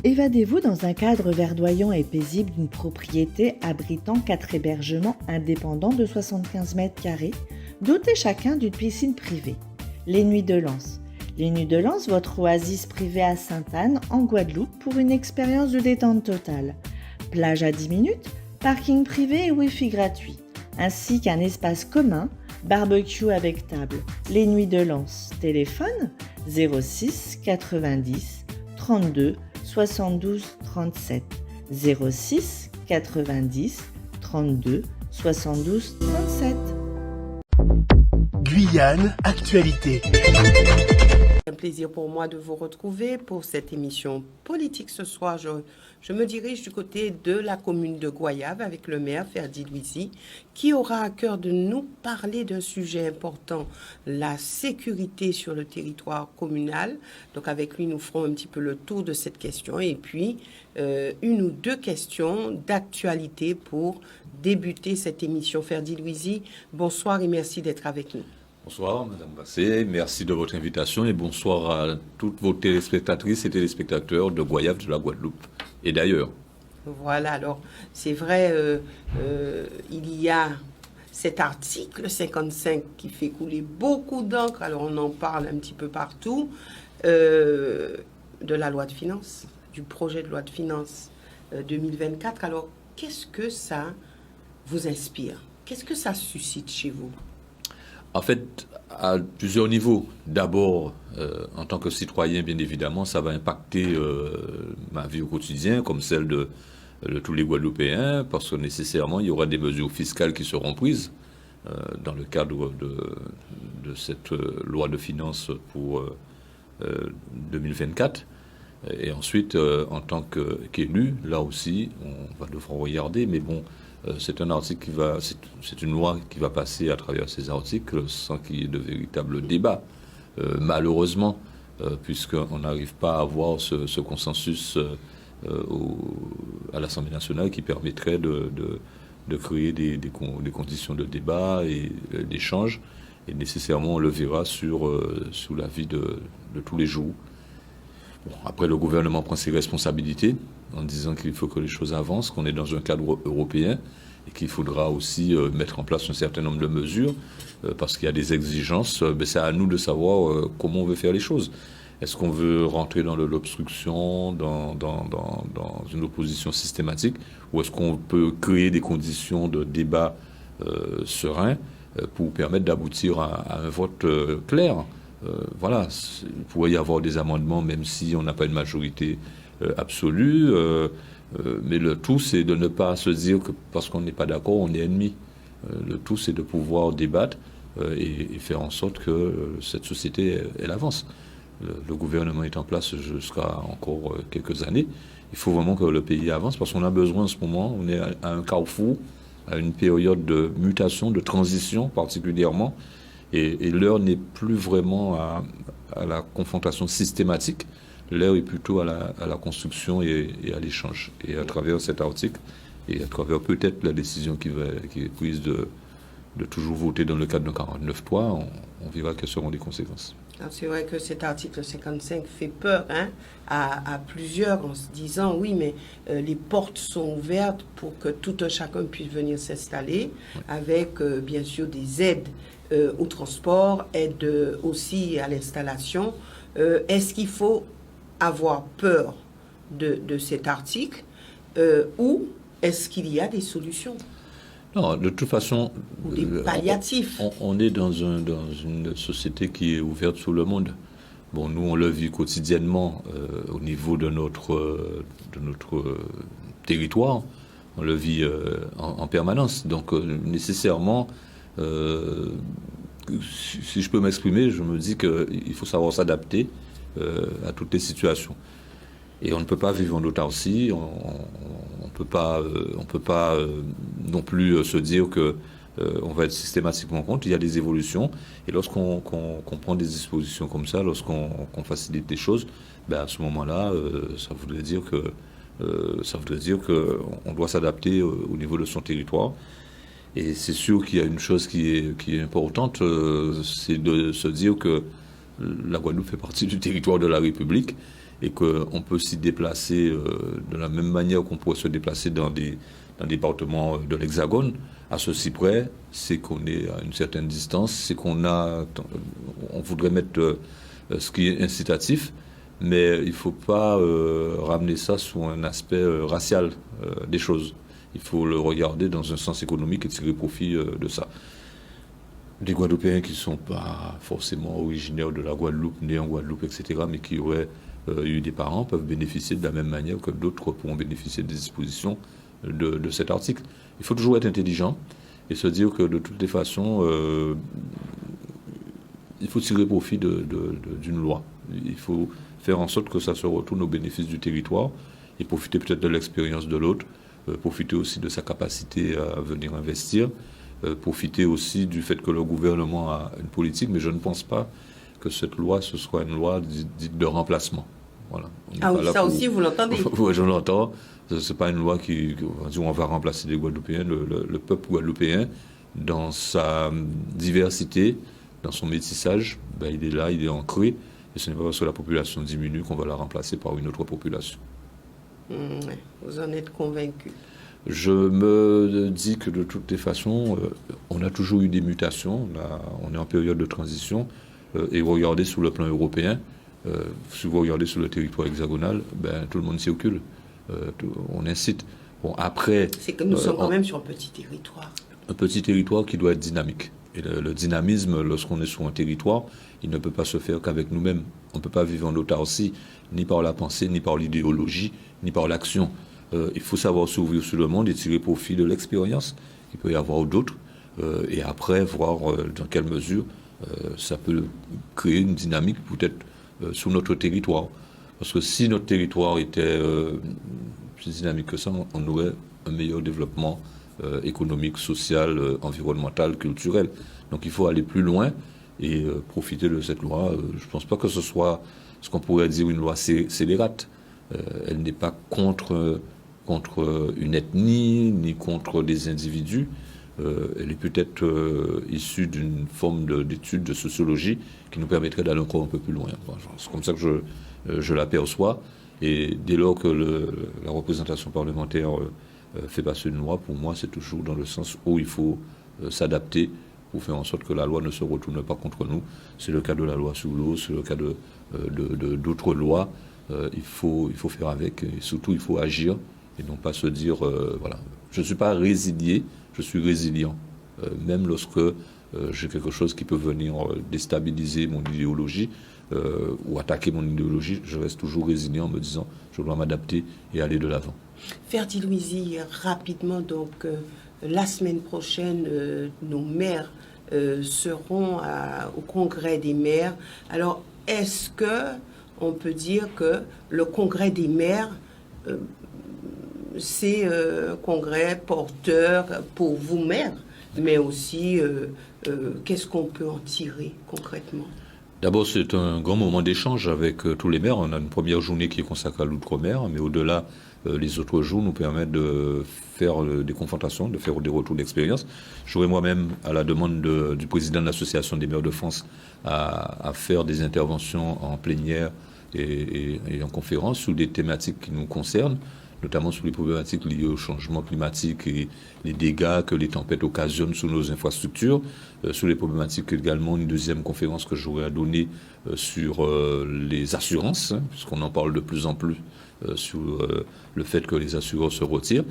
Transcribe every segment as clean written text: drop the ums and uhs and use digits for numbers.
Évadez-vous dans un cadre verdoyant et paisible d'une propriété abritant 4 hébergements indépendants de 75 mètres carrés, dotés chacun d'une piscine privée. Les Nuits de Lens. Les Nuits de Lens, votre oasis privée à Sainte-Anne, en Guadeloupe, pour une expérience de détente totale. Plage à 10 minutes, parking privé et Wi-Fi gratuit, ainsi qu'un espace commun, barbecue avec table. Les Nuits de Lens. Téléphone 06 90 32 72 37. 06 90 32 72 37. Guyane Actualité. C'est un plaisir pour moi de vous retrouver pour cette émission politique ce soir. Je me dirige du côté de la commune de Goyave avec le maire Ferdi Louisi qui aura à cœur de nous parler d'un sujet important, la sécurité sur le territoire communal. Donc avec lui, nous ferons un petit peu le tour de cette question et puis une ou deux questions d'actualité pour débuter cette émission. Ferdi Louisi, bonsoir et merci d'être avec nous. Bonsoir, Madame Bassé. Merci de votre invitation et bonsoir à toutes vos téléspectatrices et téléspectateurs de Goyave, de la Guadeloupe et d'ailleurs. Voilà, alors c'est vrai, il y a cet article 55 qui fait couler beaucoup d'encre, alors on en parle un petit peu partout, de la loi de finances, du projet de loi de finances 2024. Alors, qu'est-ce que ça vous inspire? Qu'est-ce que ça suscite chez vous? En fait, à plusieurs niveaux. D'abord, en tant que citoyen, bien évidemment, ça va impacter ma vie au quotidien, comme celle de tous les Guadeloupéens, parce que nécessairement, il y aura des mesures fiscales qui seront prises dans le cadre de cette loi de finances pour 2024. Et ensuite, en tant qu'élu, là aussi, on va devoir regarder, mais bon, c'est un article c'est une loi qui va passer à travers ces articles sans qu'il y ait de véritable débat. Malheureusement, puisqu'on n'arrive pas à avoir ce consensus à l'Assemblée nationale qui permettrait de créer des conditions de débat et d'échange. Et nécessairement, on le verra sous la vie de tous les jours. Bon, après, le gouvernement prend ses responsabilités en disant qu'il faut que les choses avancent, qu'on est dans un cadre européen et qu'il faudra aussi mettre en place un certain nombre de mesures parce qu'il y a des exigences. C'est à nous de savoir comment on veut faire les choses. Est-ce qu'on veut rentrer dans l'obstruction, dans une opposition systématique, ou est-ce qu'on peut créer des conditions de débat serein pour permettre d'aboutir à un vote clair? Voilà, il pourrait y avoir des amendements même si on n'a pas une majorité absolue, mais le tout c'est de ne pas se dire que parce qu'on n'est pas d'accord on est ennemi. Le tout c'est de pouvoir débattre et faire en sorte que cette société elle avance. Le gouvernement est en place jusqu'à encore quelques années. Il faut vraiment que le pays avance parce qu'on a besoin en ce moment, on est à un carrefour, à une période de mutation, de transition particulièrement. Et l'heure n'est plus vraiment à la confrontation systématique. L'heure est plutôt à la construction et à l'échange. Et à travers cet article, et à travers peut-être la décision qui est prise de toujours voter dans le cadre d'un 49.3, on verra quelles seront les conséquences. C'est vrai que cet article 55 fait peur à plusieurs en se disant oui, mais les portes sont ouvertes pour que tout un chacun puisse venir s'installer avec bien sûr des aides au transport, aide aussi à l'installation. Est-ce qu'il faut avoir peur de cet article ou est-ce qu'il y a des solutions? Non, de toute façon, ou des palliatifs. On est dans une société qui est ouverte sur le monde. Bon, nous, on le vit quotidiennement au niveau de notre territoire. On le vit en permanence. Donc, nécessairement, si je peux m'exprimer, je me dis qu'il faut savoir s'adapter à toutes les situations. Et on ne peut pas vivre en autarcie, on peut pas non plus se dire que on va être systématiquement contre. Il y a des évolutions, et lorsqu'on prend des dispositions comme ça, lorsqu'on facilite les choses, ben à ce moment-là, ça voudrait dire que on doit s'adapter au niveau de son territoire. Et c'est sûr qu'il y a une chose qui est importante, c'est de se dire que la Guadeloupe fait partie du territoire de la République et qu'on peut s'y déplacer de la même manière qu'on pourrait se déplacer dans des départements de l'Hexagone. À ceci près, c'est qu'on est à une certaine distance, c'est on voudrait mettre ce qui est incitatif, mais il ne faut pas ramener ça sous un aspect racial des choses. Il faut le regarder dans un sens économique et tirer profit de ça. Des Guadeloupéens qui ne sont pas forcément originaires de la Guadeloupe, nés en Guadeloupe, etc., mais qui auraient eu des parents, peuvent bénéficier de la même manière que d'autres pourront bénéficier des dispositions de cet article. Il faut toujours être intelligent et se dire que de toutes les façons, il faut tirer profit d'une loi. Il faut faire en sorte que ça se retourne au bénéfice du territoire et profiter peut-être de l'expérience de l'autre, profiter aussi de sa capacité à venir investir, profiter aussi du fait que le gouvernement a une politique, mais je ne pense pas que cette loi, ce soit une loi dite de remplacement. Voilà. Ah oui, ça aussi, vous l'entendez? Oui, je l'entends. Ce n'est pas une loi on va remplacer les Guadeloupéens. Le peuple guadeloupéen, dans sa diversité, dans son métissage, il est là, il est ancré. Et ce n'est pas parce que la population diminue qu'on va la remplacer par une autre population. Vous en êtes convaincu? Je me dis que de toutes les façons, on a toujours eu des mutations. On est en période de transition. Et regardez sur le plan européen, si vous regardez sur le territoire hexagonal, tout le monde circule. On incite. Bon, après, c'est que nous sommes quand même sur un petit territoire. Un petit territoire qui doit être dynamique. Et le dynamisme, lorsqu'on est sur un territoire, il ne peut pas se faire qu'avec nous-mêmes. On ne peut pas vivre en autarcie, ni par la pensée, ni par l'idéologie, ni par l'action. Il faut savoir s'ouvrir sur le monde et tirer profit de l'expérience qu'il peut y avoir d'autres. Et après, voir dans quelle mesure ça peut créer une dynamique peut-être sur notre territoire. Parce que si notre territoire était plus dynamique que ça, on aurait un meilleur développement économique, social, environnemental, culturel. Donc il faut aller plus loin et profiter de cette loi. Je ne pense pas que ce soit ce qu'on pourrait dire une loi scélérate. Elle n'est pas contre une ethnie, ni contre des individus. Elle est peut-être issue d'une forme d'étude de sociologie qui nous permettrait d'aller encore un peu plus loin. C'est comme ça que je l'aperçois. Et dès lors que la représentation parlementaire fait passer une loi, pour moi, c'est toujours dans le sens où il faut s'adapter pour faire en sorte que la loi ne se retourne pas contre nous. C'est le cas de la loi sur l'eau, c'est le cas d'autres lois. Il faut faire avec, et surtout il faut agir et non pas se dire voilà. Je ne suis pas résilié, je suis résilient. Même lorsque j'ai quelque chose qui peut venir déstabiliser mon idéologie ou attaquer mon idéologie, je reste toujours résilient en me disant je dois m'adapter et aller de l'avant. Ferdi Louisi, rapidement, donc la semaine prochaine, nos maires seront au congrès des maires. Alors, est-ce que on peut dire que le congrès des maires, c'est un congrès porteur pour vous, maires, mais aussi qu'est-ce qu'on peut en tirer concrètement? D'abord, c'est un grand moment d'échange avec tous les maires. On a une première journée qui est consacrée à l'outre-mer, mais au-delà, les autres jours nous permettent de faire des confrontations, de faire des retours d'expérience. J'aurais moi-même, à la demande du président de l'Association des maires de France, à faire des interventions en plénière et en conférence sur des thématiques qui nous concernent, notamment sur les problématiques liées au changement climatique et les dégâts que les tempêtes occasionnent sur nos infrastructures, sur les problématiques également, une deuxième conférence que j'aurai à donner sur les assurances, puisqu'on en parle de plus en plus sur le fait que les assureurs se retirent.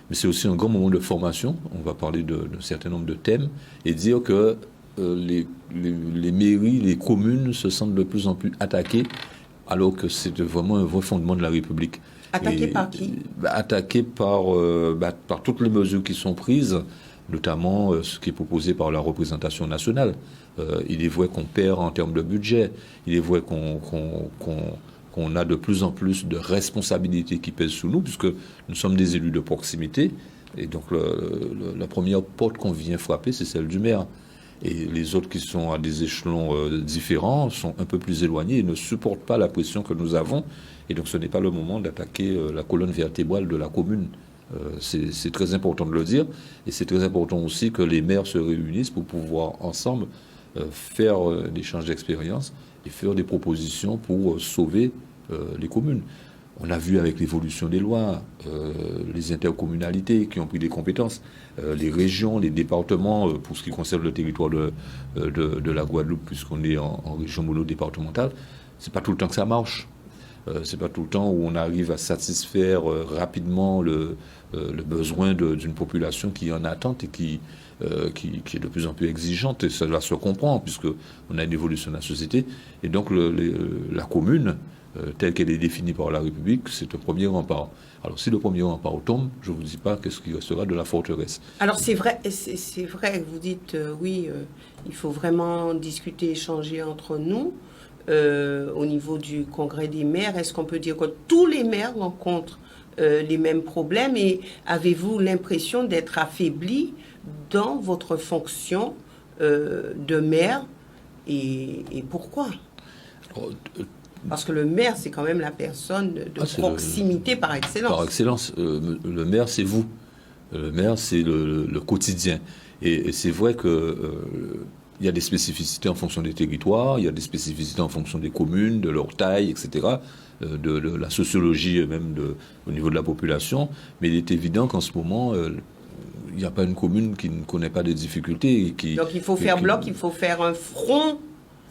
Mais c'est aussi un grand moment de formation. On va parler d'un certain nombre de thèmes et dire que les mairies, les communes se sentent de plus en plus attaquées, alors que c'est vraiment un vrai fondement de la République. Attaqué par qui? Attaqué par toutes les mesures qui sont prises, notamment ce qui est proposé par la représentation nationale. Il est vrai qu'on perd en termes de budget, il est vrai qu'on a de plus en plus de responsabilités qui pèsent sur nous, puisque nous sommes des élus de proximité, et donc la première porte qu'on vient frapper, c'est celle du maire. Et les autres qui sont à des échelons différents sont un peu plus éloignés et ne supportent pas la pression que nous avons. Et donc ce n'est pas le moment d'attaquer la colonne vertébrale de la commune. C'est très important de le dire. Et c'est très important aussi que les maires se réunissent pour pouvoir ensemble faire des échanges d'expérience et faire des propositions pour sauver les communes. On a vu avec l'évolution des lois, les intercommunalités qui ont pris des compétences, les régions, les départements, pour ce qui concerne le territoire de la Guadeloupe, puisqu'on est en région monodépartementale, c'est pas tout le temps que ça marche. C'est pas tout le temps où on arrive à satisfaire rapidement le besoin d'une population qui est en attente et qui est de plus en plus exigeante. Et cela se comprend, puisqu'on a une évolution de la société. Et donc la commune, telle qu'elle est définie par la République, c'est le premier rempart. Alors si le premier rempart tombe, je ne vous dis pas qu'est-ce qui restera de la forteresse. Alors c'est vrai, vous dites oui, il faut vraiment discuter, échanger entre nous. Au niveau du congrès des maires, est-ce qu'on peut dire que tous les maires rencontrent les mêmes problèmes et avez-vous l'impression d'être affaibli dans votre fonction de maire et pourquoi? Parce que le maire, c'est quand même la personne de proximité par excellence. Par excellence. Le maire, c'est vous. Le maire, c'est le quotidien. Et c'est vrai que il y a des spécificités en fonction des territoires, il y a des spécificités en fonction des communes, de leur taille, etc., de la sociologie même au niveau de la population. Mais il est évident qu'en ce moment, il n'y a pas une commune qui ne connaît pas de difficultés. Donc il faut faire bloc, il faut faire un front.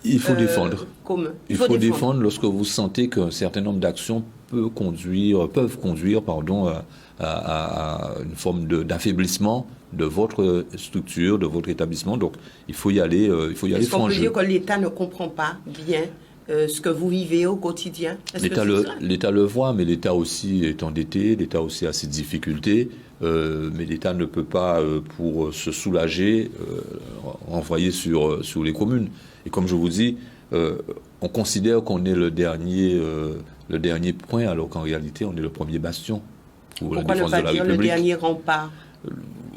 Il faut défendre. Commun. Il faut défendre lorsque vous sentez qu'un certain nombre d'actions peuvent conduire à une forme d'affaiblissement de votre structure, de votre établissement. Donc, il faut y aller franchement. Est-ce qu'on peut dire que l'État ne comprend pas bien ce que vous vivez au quotidien? L'État le voit, mais l'État aussi est endetté, l'État aussi a ses difficultés, mais l'État ne peut pas, pour se soulager, renvoyer sur les communes. Et comme je vous dis, on considère qu'on est le dernier point, alors qu'en réalité, on est le premier bastion pour la défense de la République. Pourquoi ne pas dire le dernier rempart?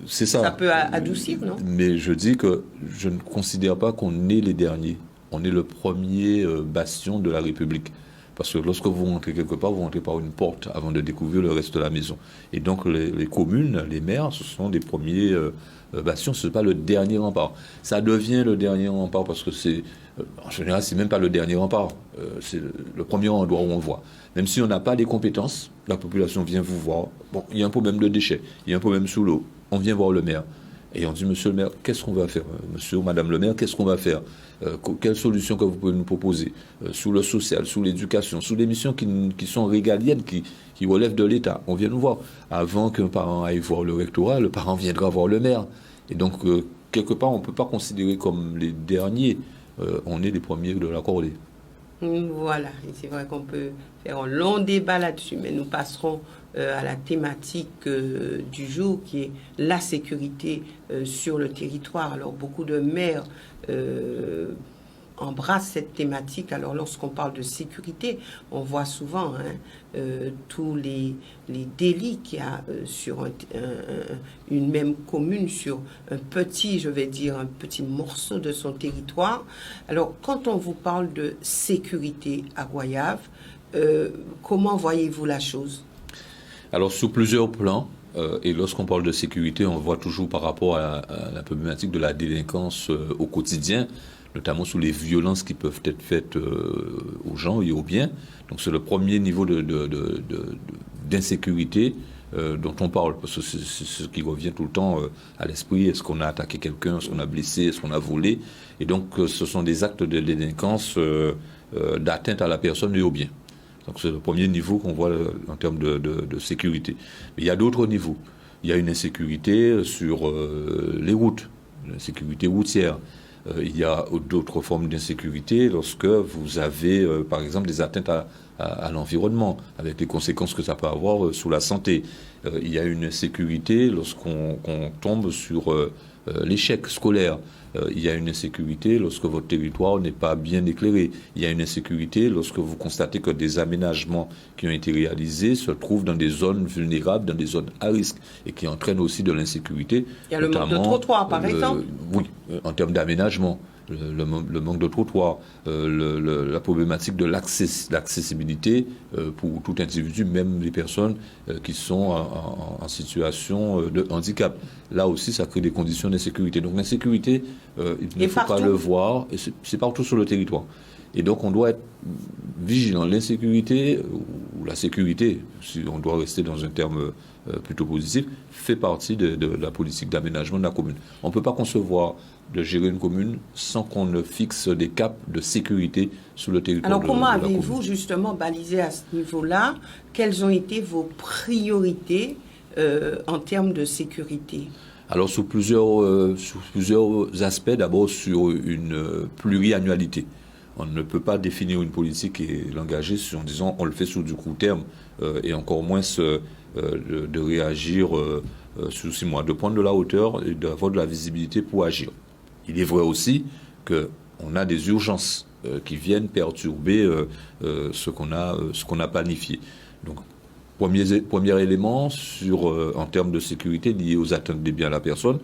C'est ça. Ça peut adoucir, non? Mais je dis que je ne considère pas qu'on est les derniers. On est le premier bastion de la République. Parce que lorsque vous rentrez quelque part, vous rentrez par une porte avant de découvrir le reste de la maison. Et donc les communes, les maires, ce sont des premiers bastions, ce n'est pas le dernier rempart. Ça devient le dernier rempart parce que en général, c'est même pas le dernier rempart. C'est le premier endroit où on voit. Même si on n'a pas les compétences, la population vient vous voir. Bon, il y a un problème de déchets, il y a un problème sous l'eau. On vient voir le maire. Et on dit, monsieur le maire, qu'est-ce qu'on va faire? Monsieur ou madame le maire, qu'est-ce qu'on va faire? Quelle solution que vous pouvez nous proposer? Sous le social, sous l'éducation, sous les missions qui sont régaliennes, qui relèvent de l'État. On vient nous voir. Avant qu'un parent aille voir le rectorat, le parent viendra voir le maire. Et donc, quelque part, on ne peut pas considérer comme les derniers. On est les premiers de la cordée. Voilà, et c'est vrai qu'on peut faire un long débat là-dessus, mais nous passerons à la thématique du jour qui est la sécurité sur le territoire. Alors beaucoup de maires embrassent cette thématique. Alors lorsqu'on parle de sécurité, on voit souvent tous les délits qu'il y a sur une même commune, sur un petit morceau de son territoire. Alors quand on vous parle de sécurité à Goyave, comment voyez-vous la chose? Alors, sous plusieurs plans, et lorsqu'on parle de sécurité, on voit toujours par rapport à la problématique de la délinquance au quotidien, notamment sous les violences qui peuvent être faites aux gens et aux biens. Donc, c'est le premier niveau d'insécurité dont on parle, parce que c'est ce qui revient tout le temps à l'esprit. Est-ce qu'on a attaqué quelqu'un? Est-ce qu'on a blessé? Est-ce qu'on a volé? Et donc, ce sont des actes de délinquance d'atteinte à la personne et aux biens. Donc c'est le premier niveau qu'on voit en termes de sécurité. Mais il y a d'autres niveaux. Il y a une insécurité sur les routes, l'insécurité routière. Il y a d'autres formes d'insécurité lorsque vous avez, par exemple, des atteintes à l'environnement, avec les conséquences que ça peut avoir sur la santé. Il y a une insécurité lorsqu'on tombe sur l'échec scolaire. Il y a une insécurité lorsque votre territoire n'est pas bien éclairé. Il y a une insécurité lorsque vous constatez que des aménagements qui ont été réalisés se trouvent dans des zones vulnérables, dans des zones à risque, et qui entraînent aussi de l'insécurité. Il y a le manque de trottoirs, par exemple. Oui, en termes d'aménagement. Le manque de trottoirs, la problématique de l'accessibilité pour tout individu, même les personnes qui sont en situation de handicap. Là aussi, ça crée des conditions d'insécurité. Donc l'insécurité, il ne faut pas le voir, et c'est partout sur le territoire. Et donc, on doit être vigilant. L'insécurité ou la sécurité, si on doit rester dans un terme plutôt positif, fait partie de la politique d'aménagement de la commune. On ne peut pas concevoir de gérer une commune sans qu'on ne fixe des caps de sécurité sur le territoire. Alors, comment de la avez-vous commune. justement balisé à ce niveau-là? Quelles ont été vos priorités en termes de sécurité? Alors, sur plusieurs aspects. D'abord, sur une pluriannualité. On ne peut pas définir une politique et l'engager en disant on le fait sur du court terme et encore moins de réagir sur 6 mois, de prendre de la hauteur et d'avoir de la visibilité pour agir. Il est vrai aussi qu'on a des urgences qui viennent perturber ce qu'on a planifié. Donc, premier élément en termes de sécurité lié aux atteintes des biens à la personne,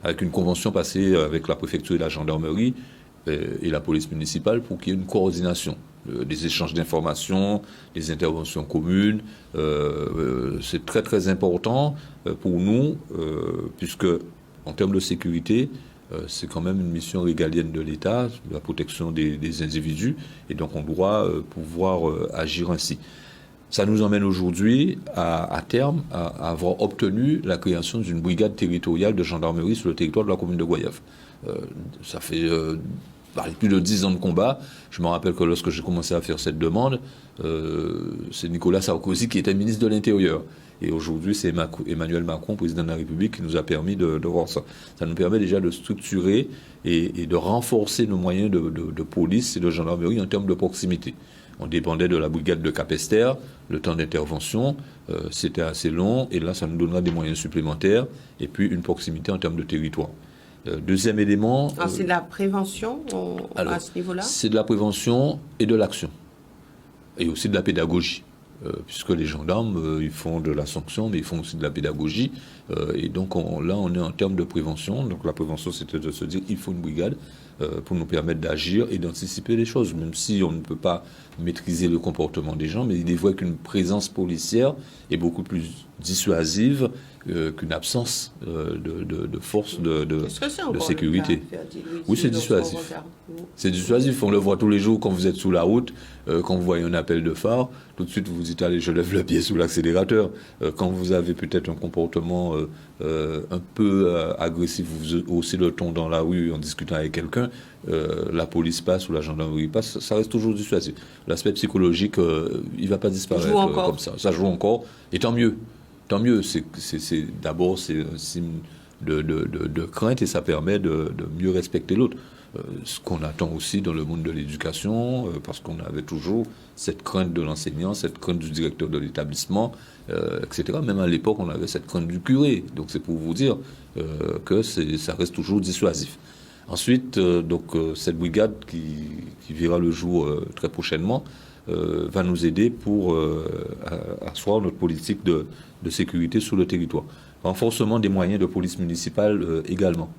avec une convention passée avec la préfecture et la gendarmerie et la police municipale pour qu'il y ait une coordination des échanges d'informations, des interventions communes. C'est très très important pour nous, puisque en termes de sécurité, c'est quand même une mission régalienne de l'État, la protection des individus, et donc on doit pouvoir agir ainsi. Ça nous emmène aujourd'hui, à terme, à avoir obtenu la création d'une brigade territoriale de gendarmerie sur le territoire de la commune de Goyave. Ça fait plus de 10 ans de combat. Je me rappelle que lorsque j'ai commencé à faire cette demande, c'est Nicolas Sarkozy qui était ministre de l'Intérieur. Et aujourd'hui, c'est Emmanuel Macron, président de la République, qui nous a permis de voir ça. Ça nous permet déjà de structurer et de renforcer nos moyens de police et de gendarmerie en termes de proximité. On dépendait de la brigade de Capesterre, le temps d'intervention, c'était assez long, et là, ça nous donnera des moyens supplémentaires, et puis une proximité en termes de territoire. Deuxième élément... c'est de la prévention à ce niveau-là? C'est de la prévention et de l'action, et aussi de la pédagogie. Puisque les gendarmes, ils font de la sanction, mais ils font aussi de la pédagogie. Et donc là, on est en termes de prévention. Donc la prévention, c'était de se dire il faut une brigade pour nous permettre d'agir et d'anticiper les choses, même si on ne peut pas maîtriser le comportement des gens. Mais il est vrai qu'une présence policière est beaucoup plus dissuasive qu'une absence de force de sécurité. Oui, c'est dissuasif. C'est dissuasif. On le voit tous les jours quand vous êtes sous la route, quand vous voyez un appel de phare, tout de suite vous vous dites allez, je lève le pied sous l'accélérateur. Quand vous avez peut-être un comportement un peu agressif, vous haussez le ton dans la rue en discutant avec quelqu'un, la police passe ou la gendarmerie passe, ça reste toujours dissuasif. L'aspect psychologique, il ne va pas disparaître comme ça. Ça joue encore, et tant mieux. Tant mieux, d'abord c'est un signe de crainte et ça permet de mieux respecter l'autre. Ce qu'on attend aussi dans le monde de l'éducation, parce qu'on avait toujours cette crainte de l'enseignant, cette crainte du directeur de l'établissement, etc. Même à l'époque, on avait cette crainte du curé. Donc c'est pour vous dire que ça reste toujours dissuasif. Ensuite, cette brigade qui verra le jour très prochainement va nous aider pour asseoir notre politique de sécurité sur le territoire. Renforcement des moyens de police municipale également.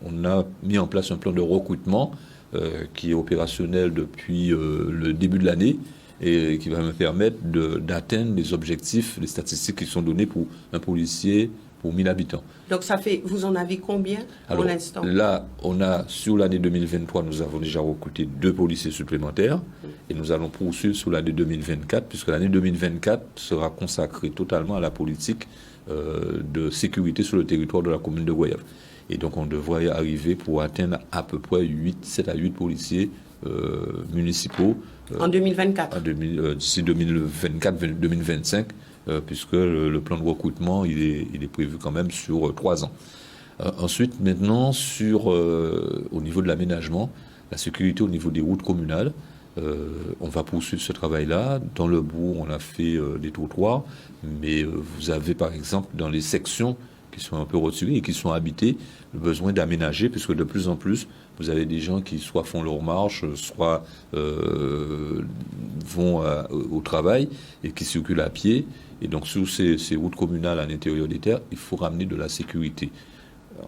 On a mis en place un plan de recrutement qui est opérationnel depuis le début de l'année et qui va me permettre d'atteindre les objectifs, les statistiques qui sont données pour un policier pour 1000 habitants. Donc vous en avez combien pour l'instant? Là, sur l'année 2023, nous avons déjà recruté 2 policiers supplémentaires et nous allons poursuivre sur l'année 2024 puisque l'année 2024 sera consacrée totalement à la politique de sécurité sur le territoire de la commune de Goyave. Et donc on devrait arriver pour atteindre à peu près 7 à 8 policiers municipaux. En 2024 d'ici 2024-2025, puisque le plan de recrutement, il est prévu quand même sur 3 ans. Ensuite, maintenant, au niveau de l'aménagement, la sécurité au niveau des routes communales, on va poursuivre ce travail-là. Dans le bourg, on a fait des trottoirs, mais vous avez par exemple dans les sections qui sont un peu retirées et qui sont habitées, le besoin d'aménager, puisque de plus en plus, vous avez des gens qui soit font leur marche, soit vont au travail et qui circulent à pied. Et donc sur ces routes communales à l'intérieur des terres, il faut ramener de la sécurité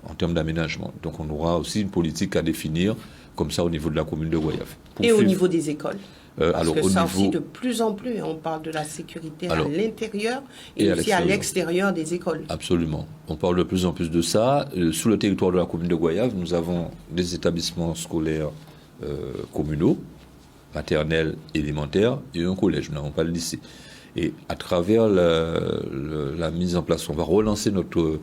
en termes d'aménagement. Donc on aura aussi une politique à définir comme ça au niveau de la commune de Goyave. Et au niveau des écoles? Parce que ça aussi, de plus en plus, on parle de la sécurité à l'intérieur et aussi à l'extérieur des écoles. Absolument. On parle de plus en plus de ça. Sous le territoire de la commune de Goyave, nous avons des établissements scolaires communaux maternelle, élémentaire et un collège. Nous n'avons pas le lycée. Et à travers la mise en place, on va relancer notre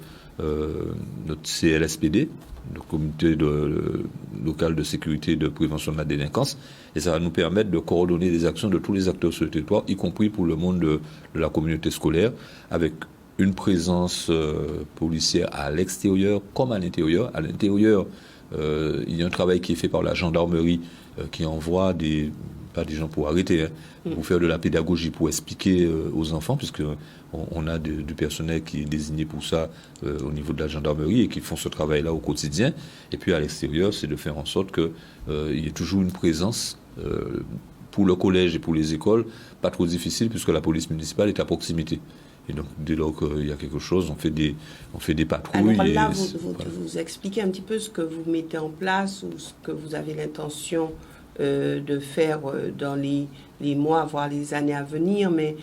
CLSPD, le comité local de sécurité et de prévention de la délinquance, et ça va nous permettre de coordonner les actions de tous les acteurs sur le territoire, y compris pour le monde de la communauté scolaire, avec une présence policière à l'extérieur comme à l'intérieur. À l'intérieur, il y a un travail qui est fait par la gendarmerie qui envoie pas des gens pour arrêter, pour faire de la pédagogie, pour expliquer aux enfants, puisque on a du personnel qui est désigné pour ça au niveau de la gendarmerie et qui font ce travail-là au quotidien. Et puis à l'extérieur, c'est de faire en sorte qu'il y ait toujours une présence pour le collège et pour les écoles, pas trop difficile, puisque la police municipale est à proximité. Et donc, dès lors qu'il y a quelque chose, on fait des patrouilles. Alors là, vous expliquez un petit peu ce que vous mettez en place ou ce que vous avez l'intention de faire dans les mois, voire les années à venir, mais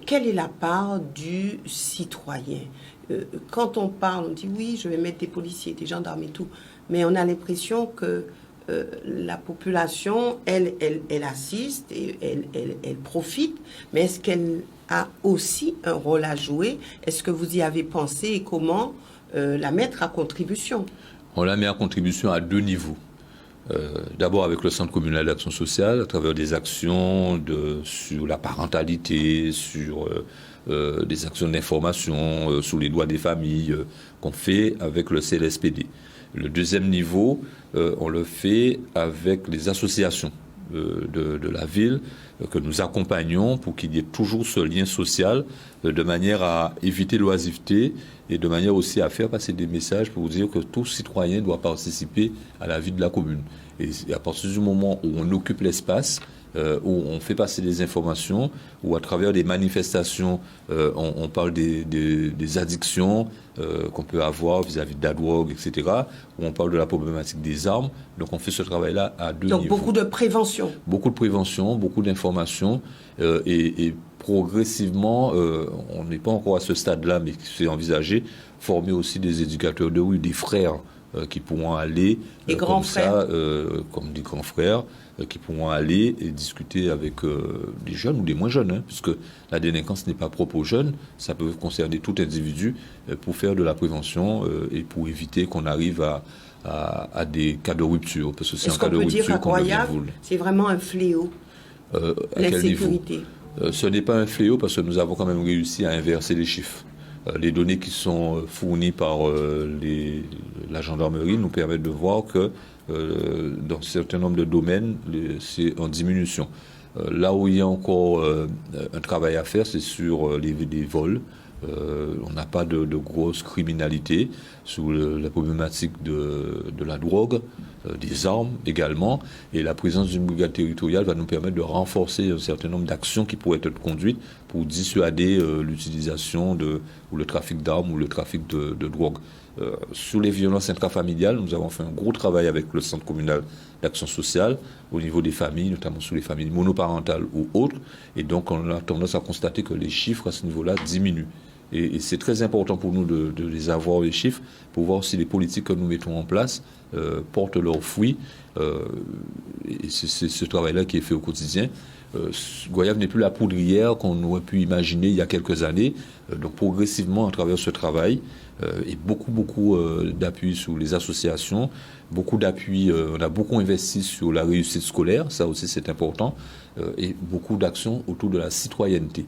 quelle est la part du citoyen? Quand on parle, on dit oui, je vais mettre des policiers, des gendarmes et tout, mais on a l'impression que la population, elle assiste et elle profite, mais est-ce qu'elle a aussi un rôle à jouer? Est-ce que vous y avez pensé et comment la mettre à contribution? On la met à contribution à 2 niveaux. D'abord avec le Centre communal d'action sociale, à travers des actions sur la parentalité, sur des actions d'information, sur les droits des familles, qu'on fait avec le CLSPD. Le deuxième niveau, on le fait avec les associations de la ville que nous accompagnons pour qu'il y ait toujours ce lien social de manière à éviter l'oisiveté et de manière aussi à faire passer des messages pour dire que tout citoyen doit participer à la vie de la commune. Et à partir du moment où on occupe l'espace, où on fait passer des informations, où à travers des manifestations, on parle des addictions qu'on peut avoir vis-à-vis de la drogue, etc., où on parle de la problématique des armes. Donc on fait ce travail-là à 2 niveaux. Donc beaucoup de prévention. Beaucoup de prévention, beaucoup d'informations, et progressivement, on n'est pas encore à ce stade-là, mais c'est envisagé, former aussi des éducateurs de rue, des frères qui pourront aller, comme ça, comme des grands frères, qui pourront aller et discuter avec des jeunes ou des moins jeunes, puisque la délinquance n'est pas propre aux jeunes, ça peut concerner tout individu, pour faire de la prévention et pour éviter qu'on arrive à des cas de rupture. Parce que c'est Est-ce qu'on peut dire qu'à Goyave, c'est vraiment un fléau, l'insécurité? Ce n'est pas un fléau parce que nous avons quand même réussi à inverser les chiffres. Les données qui sont fournies par la gendarmerie nous permettent de voir que dans un certain nombre de domaines, c'est en diminution. Là où il y a encore un travail à faire, c'est sur les vols. On n'a pas de grosse criminalité sous la problématique de la drogue, des armes également, et la présence d'une brigade territoriale va nous permettre de renforcer un certain nombre d'actions qui pourraient être conduites pour dissuader l'utilisation ou le trafic d'armes ou le trafic de drogue. Sur les violences intrafamiliales, nous avons fait un gros travail avec le Centre communal d'action sociale au niveau des familles, notamment sur les familles monoparentales ou autres, et donc on a tendance à constater que les chiffres à ce niveau-là diminuent. Et c'est très important pour nous de les avoir, les chiffres, pour voir si les politiques que nous mettons en place portent leurs fruits. Et c'est ce travail-là qui est fait au quotidien. Goyave n'est plus la poudrière qu'on aurait pu imaginer il y a quelques années. Donc progressivement, à travers ce travail, et beaucoup d'appui sur les associations, beaucoup d'appui, on a beaucoup investi sur la réussite scolaire, ça aussi c'est important, et beaucoup d'actions autour de la citoyenneté.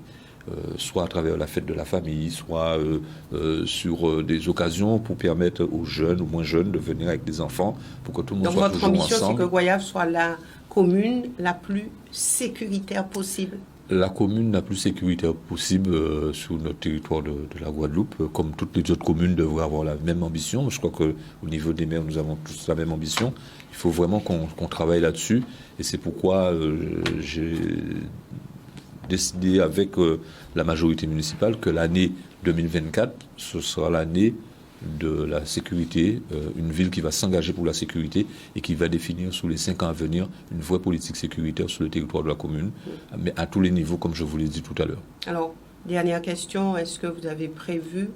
Soit à travers la fête de la famille, soit sur des occasions pour permettre aux jeunes ou moins jeunes de venir avec des enfants pour que tout le monde soit toujours ensemble. Donc votre ambition, c'est que Goyave soit la commune la plus sécuritaire possible? La commune la plus sécuritaire possible sur notre territoire de la Guadeloupe, comme toutes les autres communes devraient avoir la même ambition. Je crois qu'au niveau des maires, nous avons tous la même ambition. Il faut vraiment qu'on travaille là-dessus, et c'est pourquoi j'ai décidé avec la majorité municipale que l'année 2024, ce sera l'année de la sécurité, une ville qui va s'engager pour la sécurité et qui va définir sur les 5 ans à venir une vraie politique sécuritaire sur le territoire de la commune, mais à tous les niveaux, comme je vous l'ai dit tout à l'heure. Alors, dernière question, est-ce que vous avez prévu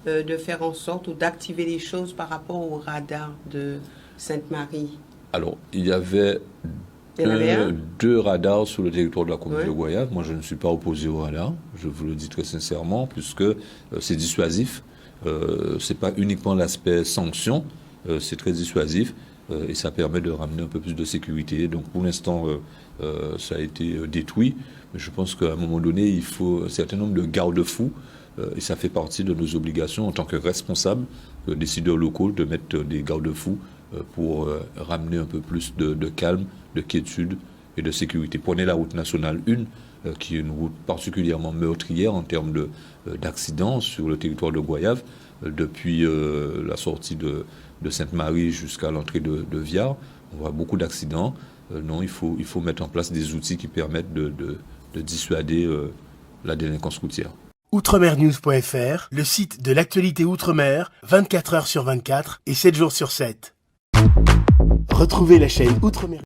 de faire en sorte ou d'activer les choses par rapport au radar de Sainte-Marie? Alors, il y avait 2 radars sur le territoire de la commune Ouais. de Goyave. Moi, je ne suis pas opposé au radar, je vous le dis très sincèrement, puisque c'est dissuasif. C'est pas uniquement l'aspect sanction, c'est très dissuasif et ça permet de ramener un peu plus de sécurité. Donc, pour l'instant, ça a été détruit. Mais je pense qu'à un moment donné, il faut un certain nombre de garde-fous et ça fait partie de nos obligations en tant que responsables, décideurs locaux, de mettre des garde-fous pour ramener un peu plus de calme, de quiétude et de sécurité. Prenez la route nationale 1, qui est une route particulièrement meurtrière en termes d'accidents sur le territoire de Goyave, depuis la sortie de Sainte-Marie jusqu'à l'entrée de Viard. On voit beaucoup d'accidents. Non, il faut mettre en place des outils qui permettent de dissuader la délinquance routière. Outremernews.fr, le site de l'actualité Outre-mer, 24 heures sur 24 et 7 jours sur 7. Retrouvez la chaîne Outre-mer.